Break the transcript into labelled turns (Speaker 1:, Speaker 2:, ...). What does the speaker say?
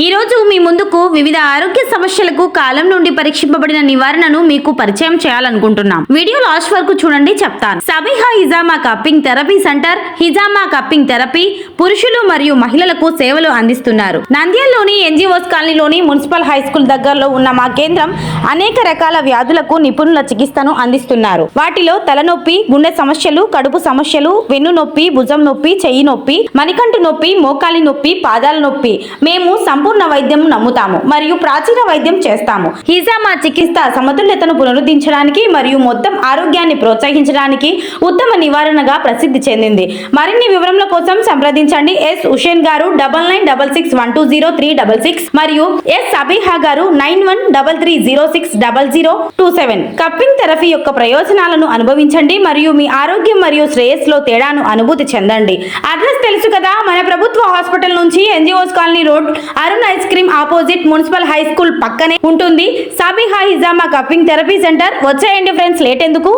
Speaker 1: ఈ రోజు మీ ముందుకు వివిధ ఆరోగ్య సమస్యలకు కాలం నుండి పరీక్షింపబడిన నివారణను మీకు పరిచయం చేయాలనుకుంటున్నాం. వీడియో లాస్ట్ వరకు చూడండి, చెప్తాను. Sabiha Hijama cupping therapy centre హిజామా కప్పింగ్ థెరపీ పురుషులు మరియు మహిళలకు సేవలు అందిస్తున్నారు. నంద్యాలలోని ఎన్జిఓస్ కాలనీలోని మున్సిపల్ హై స్కూల్ దగ్గరలో ఉన్న మా కేంద్రం అనేక రకాల వ్యాధులకు నిపుణుల చికిత్సను అందిస్తున్నారు. వాటిలో తలనొప్పి, గుండె సమస్యలు, కడుపు సమస్యలు, వెన్ను నొప్పి, భుజం నొప్పి, చెయ్యి నొప్పి, మణికంఠు నొప్పి, మోకాలి నొప్పి, పాదాల నొప్పి. మేము సంపూర్ణ వైద్యం నమ్ముతాము మరియు ప్రాచీన వైద్యం చేస్తాము. హిజామా చికిత్స సమతుల్యతను పునరుద్ధరించడానికి మరియు మొత్తం ఆరోగ్యాన్ని ప్రోత్సహించడానికి ఉత్తమ నివారణగా ప్రసిద్ధి చెందింది. మరిన్ని వివరముల కోసం సంప్రదించండి ఎస్ హుషేన్ గారు 9966120366 మరియు ఎస్ సబీహా గారు 9133060027. కప్పింగ్ థెరపీ యొక్క ప్రయోజనాలను అనుభవించండి మరియు మీ ఆరోగ్యం మరియు శ్రేయస్సులో తేడాను అనుభూతి చెందండి. అడ్రస్ తెలుసు కదా, మన ప్రభుత్వ హాస్పిటల్ నుంచి NGOs colony road, Arun ice cream opposite, municipal high school పక్కనే ఉంటుంది. Sabiha Hijama cupping therapy centre. వచ్చేయండి ఫ్రెండ్స్, లేట్ ఎందుకు.